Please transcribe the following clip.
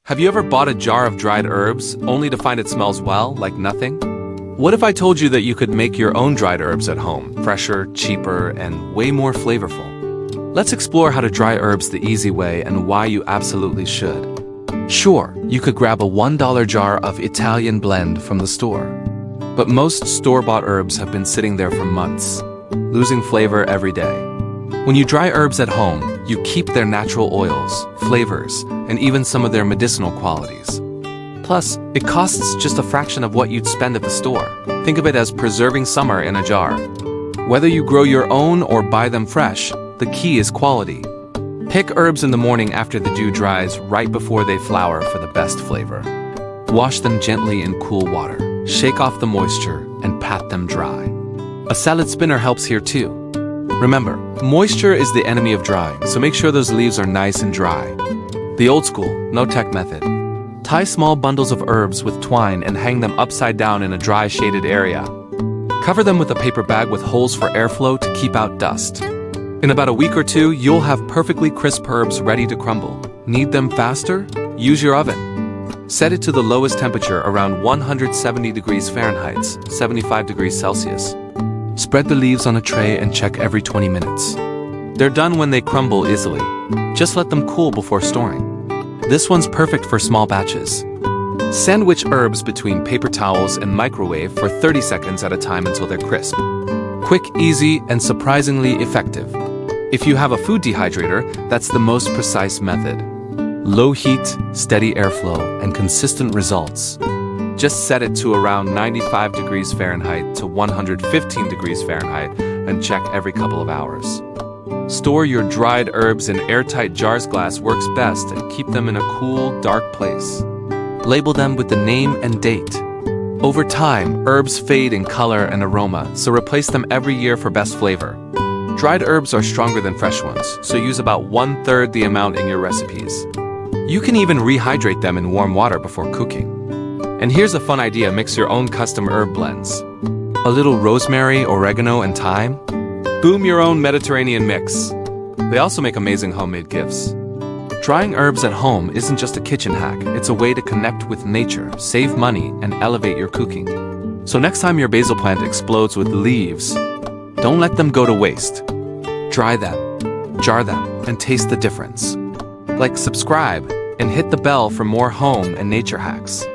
Have you ever bought a jar of dried herbs only to find it smells, well, like nothing? What if I told you that you could make your own dried herbs at home, fresher, cheaper, and way more flavorful? Let's explore how to dry herbs the easy way and why you absolutely should. Sure, you could grab a $1 jar of Italian blend from the store. But most store-bought herbs have been sitting there for months, losing flavor every day. When you dry herbs at home, you keep their natural oils, flavors, and even some of their medicinal qualities. Plus, it costs just a fraction of what you'd spend at the store. Think of it as preserving summer in a jar. Whether you grow your own or buy them fresh, the key is quality. Pick herbs in the morning after the dew dries, right before they flower, for the best flavor. Wash them gently in cool water, shake off the moisture, and pat them dry. A salad spinner helps here too. Remember, moisture is the enemy of drying, so make sure those leaves are nice and dry. The old school, no-tech method. Tie small bundles of herbs with twine and hang them upside down in a dry, shaded area. Cover them with a paper bag with holes for airflow to keep out dust. In about a week or two, you'll have perfectly crisp herbs ready to crumble. Need them faster? Use your oven. Set it to the lowest temperature, around 170 degrees Fahrenheit, 75 degrees Celsius. Spread the leaves on a tray and check every 20 minutes. They're done when they crumble easily. Just let them cool before storing. This one's perfect for small batches. Sandwich herbs between paper towels and microwave for 30 seconds at a time until they're crisp. Quick, easy, and surprisingly effective. If you have a food dehydrator, that's the most precise method. Low heat, steady airflow, and consistent results. Just set it to around 95 degrees Fahrenheit to 115 degrees Fahrenheit and check every couple of hours. Store your dried herbs in airtight jars. Glass works best, and keep them in a cool, dark place. Label them with the name and date. Over time, herbs fade in color and aroma, so replace them every year for best flavor. Dried herbs are stronger than fresh ones, so use about 1/3 the amount in your recipes. You can even rehydrate them in warm water before cooking. And here's a fun idea: mix your own custom herb blends. A little rosemary, oregano, and thyme? Boom, your own Mediterranean mix. They also make amazing homemade gifts. Drying herbs at home isn't just a kitchen hack, it's a way to connect with nature, save money, and elevate your cooking. So next time your basil plant explodes with leaves, don't let them go to waste. Dry them, jar them, and taste the difference. Like, subscribe, and hit the bell for more home and nature hacks.